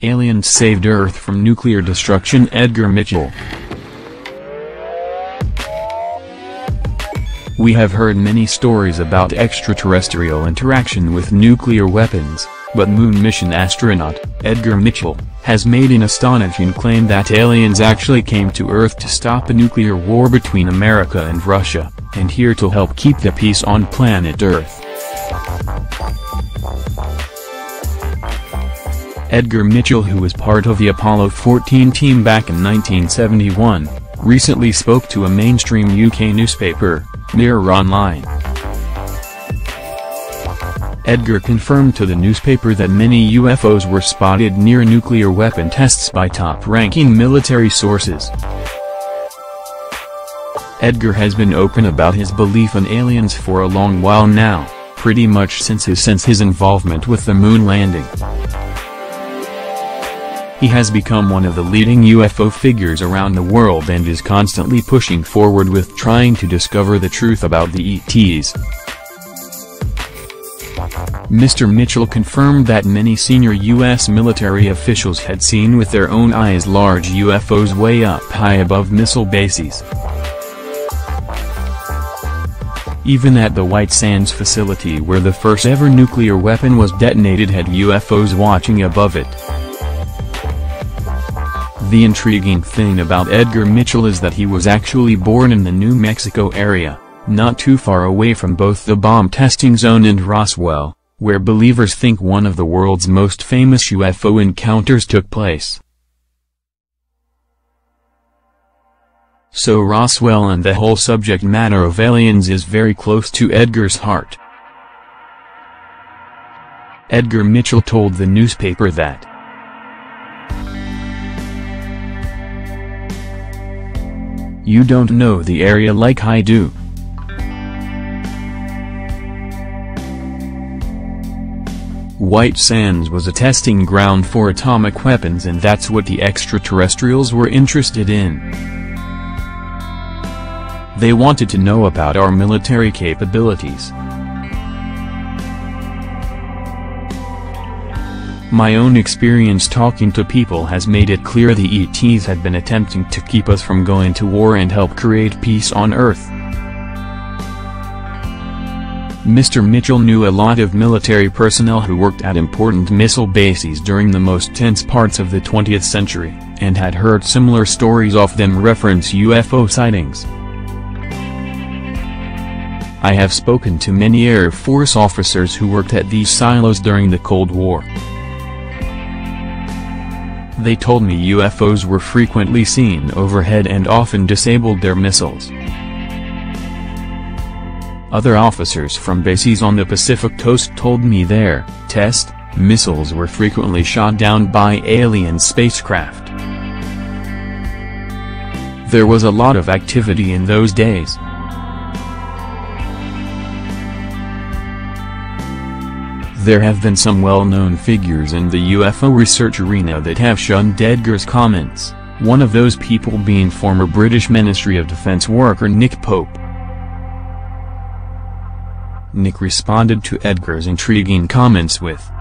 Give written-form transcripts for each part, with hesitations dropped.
Aliens saved Earth from nuclear destruction. Edgar Mitchell. We have heard many stories about extraterrestrial interaction with nuclear weapons, but moon mission astronaut, Edgar Mitchell, has made an astonishing claim that aliens actually came to Earth to stop a nuclear war between America and Russia, and here to help keep the peace on planet Earth. Edgar Mitchell, who was part of the Apollo 14 team back in 1971, recently spoke to a mainstream UK newspaper, Mirror Online. Edgar confirmed to the newspaper that many UFOs were spotted near nuclear weapon tests by top-ranking military sources. Edgar has been open about his belief in aliens for a long while now, pretty much since his involvement with the moon landing. He has become one of the leading UFO figures around the world and is constantly pushing forward with trying to discover the truth about the ETs. Mr. Mitchell confirmed that many senior U.S. military officials had seen with their own eyes large UFOs way up high above missile bases. Even at the White Sands facility where the first ever nuclear weapon was detonated had UFOs watching above it. The intriguing thing about Edgar Mitchell is that he was actually born in the New Mexico area, not too far away from both the bomb testing zone and Roswell, where believers think one of the world's most famous UFO encounters took place. So Roswell and the whole subject matter of aliens is very close to Edgar's heart. Edgar Mitchell told the newspaper that "You don't know the area like I do. White Sands was a testing ground for atomic weapons, and that's what the extraterrestrials were interested in. They wanted to know about our military capabilities. My own experience talking to people has made it clear the ETs had been attempting to keep us from going to war and help create peace on Earth." Mr. Mitchell knew a lot of military personnel who worked at important missile bases during the most tense parts of the 20th century, and had heard similar stories of them reference UFO sightings. "I have spoken to many Air Force officers who worked at these silos during the Cold War. They told me UFOs were frequently seen overhead and often disabled their missiles. Other officers from bases on the Pacific coast told me their test missiles were frequently shot down by alien spacecraft. There was a lot of activity in those days. There have been some well-known figures in the UFO research arena that have shunned Edgar's comments, one of those people being former British Ministry of Defence worker Nick Pope. Nick responded to Edgar's intriguing comments with,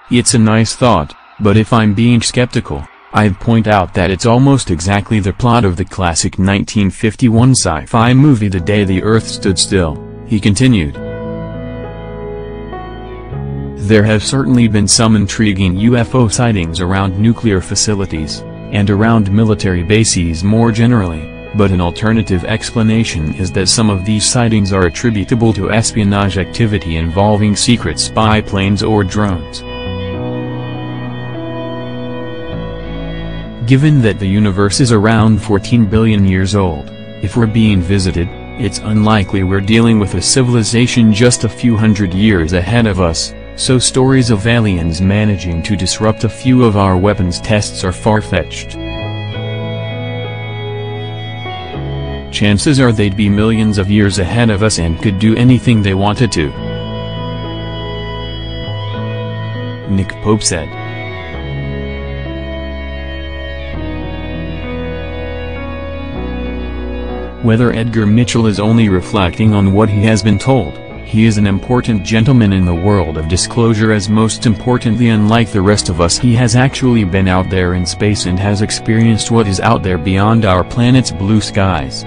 "It's a nice thought, but if I'm being skeptical, I'd point out that it's almost exactly the plot of the classic 1951 sci-fi movie The Day the Earth Stood Still," he continued. There have certainly been some intriguing UFO sightings around nuclear facilities, and around military bases more generally, but an alternative explanation is that some of these sightings are attributable to espionage activity involving secret spy planes or drones. Given that the universe is around 14 billion years old, if we're being visited, it's unlikely we're dealing with a civilization just a few hundred years ahead of us, so stories of aliens managing to disrupt a few of our weapons tests are far-fetched. Chances are they'd be millions of years ahead of us and could do anything they wanted to," Nick Pope said. Whether Edgar Mitchell is only reflecting on what he has been told, He is an important gentleman in the world of disclosure, as most importantly, unlike the rest of us, he has actually been out there in space and has experienced what is out there beyond our planet's blue skies.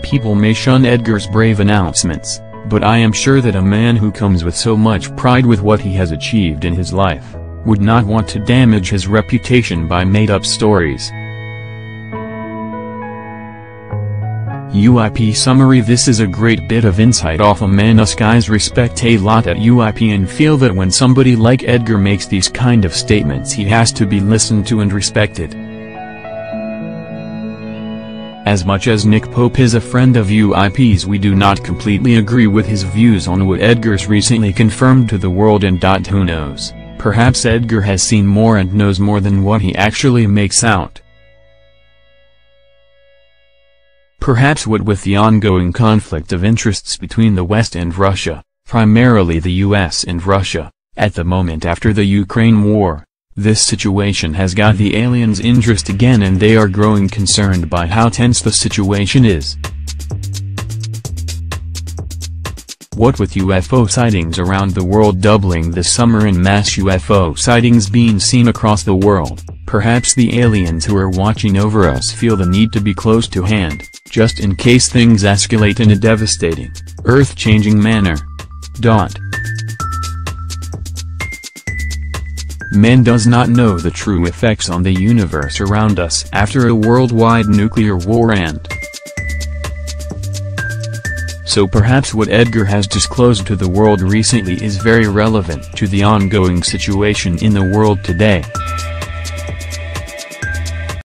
People may shun Edgar's brave announcements, but I am sure that a man who comes with so much pride with what he has achieved in his life would not want to damage his reputation by made-up stories. UIP summary: This is a great bit of insight off a man us guys respect a lot at UIP and feel that when somebody like Edgar makes these kind of statements, he has to be listened to and respected. As much as Nick Pope is a friend of UIP's, we do not completely agree with his views on what Edgar's recently confirmed to the world, and who knows, perhaps Edgar has seen more and knows more than what he actually makes out. Perhaps what with the ongoing conflict of interests between the West and Russia, primarily the US and Russia, at the moment after the Ukraine war, this situation has got the aliens' interest again, and they are growing concerned by how tense the situation is. What with UFO sightings around the world doubling this summer and mass UFO sightings being seen across the world, perhaps the aliens who are watching over us feel the need to be close to hand, just in case things escalate in a devastating, earth-changing manner. Man does not know the true effects on the universe around us after a worldwide nuclear war, and so perhaps what Edgar has disclosed to the world recently is very relevant to the ongoing situation in the world today.